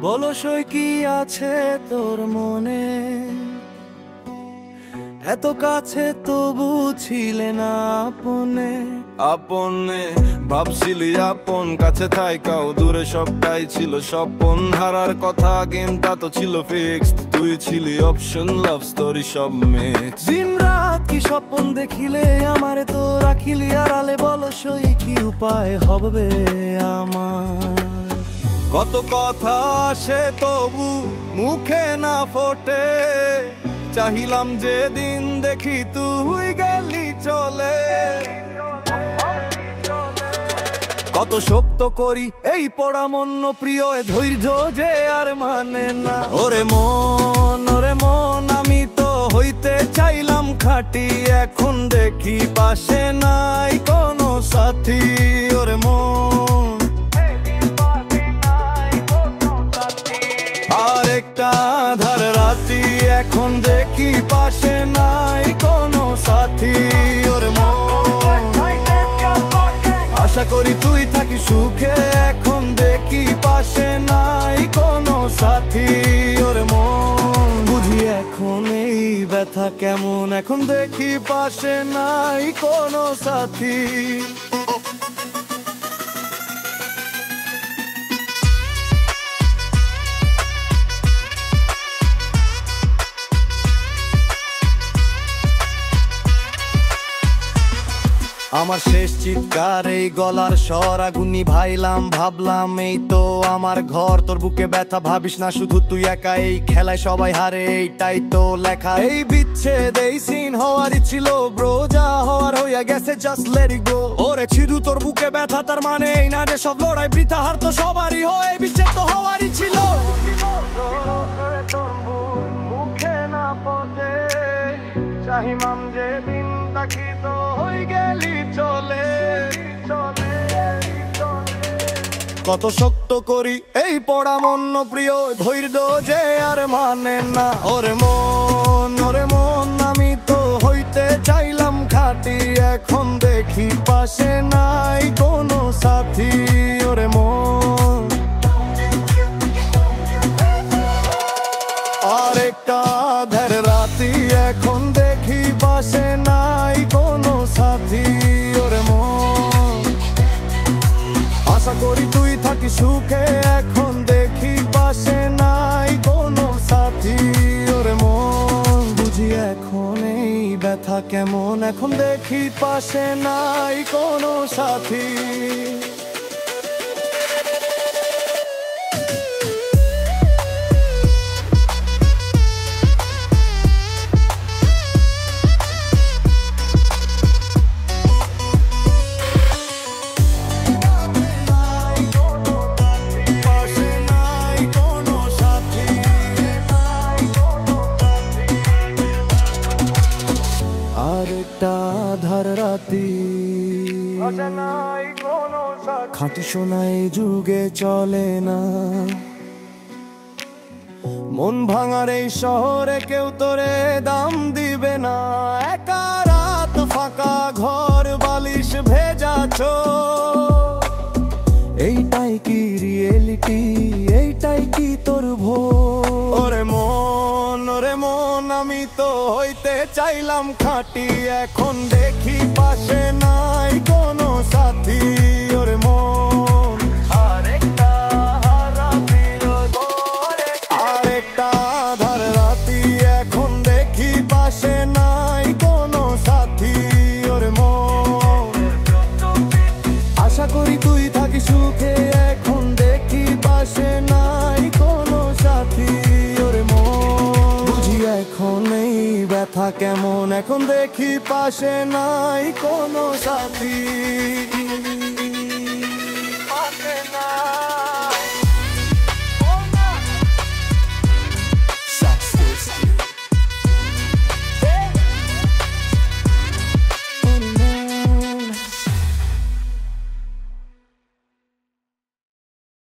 বলো সই কি আছে তোর মনে, এত কাছে তবু ছিলে না আপনে। আপনে ভাবছিলি আপন, কাছে থাইকাও দূরে সবটাই ছিল স্বপন। হারার কথা গেমটা তো ছিল ফিক্সড, তুই ছিলি অপশন, লাভ স্টোরি সব মিক্স। দিন রাত কি স্বপ্ন দেখিলে আমারে তো রাখিলি আড়ালে, বলো সই কি উপায় হবে আমার। কত কথা আসে তবু মুখে না ফোটে, চাহিলাম যে দিন দেখি তুই গেলি চলে। কত শক্ত করি এই পড়া মন্য প্রিয় ধৈর্য যে আর মানে না। ওরে মন আমি তো হইতে চাইলাম খাঁটি, এখন দেখি পাশে নাই কোনো সাথী। ওরে মন আরেকটা আধার রাতি, এখন দেখি পাশে নাই কোনো সাথী। ওরে মন আশা করি তুই থাকি সুখে, এখন দেখি পাশে নাই কোনো সাথী। ওরে মন বুঝি এখন এই ব্যথা কেমন, এখন দেখি পাশে নাই কোনো সাথী। আমার শেষ চিৎকার এই গলার স্বর, আগুনি ভাইলাম ভাবলাম এই তো আমার ঘর। তোর বুকে ব্যথা ভাবিস না শুধু তুই একা, এই খেলায় সবাই হারে এইটাই তো লেখা। এই বিচ্ছেদ এই সিন হওয়ারই ছিল ব্রো, যা হওয়ার হইয়া গেছে জাস্ট লেট ইট গো। ওরে ছিদু তোর বুকে ব্যথা তার মানে এই না যে সব লড়াই বৃথা, হার তো সবারই হয়, বিচ্ছেদ তো হওয়ারই ছিল। মুখে না পথে চাহিমাম যে দিন তাকি তো হই গেলি চলে। কত শক্ত করি এই পড়া মন্য প্রিয় ধৈর্য যে আর মানে না। ওরে মন আমি তো হইতে চাইলাম খাঁটি, এখন দেখি পাশে নাই কোনো সাথী। ওরে মন আরেকটা আধার রাতি, এখন দেখি পাশে নাই কোনো সাথী। ওরে মন আশা করি তুই থাকি সুখে, এখন দেখি পাশে নাই কোনো সাথী। ওরে মন বুঝি এখন এই ব্যথা কেমন, এখন দেখি পাশে নাই কোনো সাথী। আরেকটা আধার রাতি, খাঁটি সোনাই যুগে চলে না। মন ভাঙার এই শহরে কেউ তোরে দাম দিবে না। একা রাত ফাঁকা ঘর বালিশ ভেজা চোখ, এইটাই কি রিয়েলিটি, এইটাই কি তোর ভোর। ওরে মন আমি তো হইতে চাইলাম খাঁটি, এখন দেখি পাশে নাই কোনো সাথী। ওরে মন আরেকটা আধার রাতি, এখন দেখি পাশে নাই কোনো সাথী। ওরে মন আশা করি তুই থাকি সুখে, এখন দেখি পাশে নাই কোনো সাথী। ওরে মন বুঝি এখন এই ব্যথা কেমন, এখন দেখি পাশে নাই কোনো সাথী।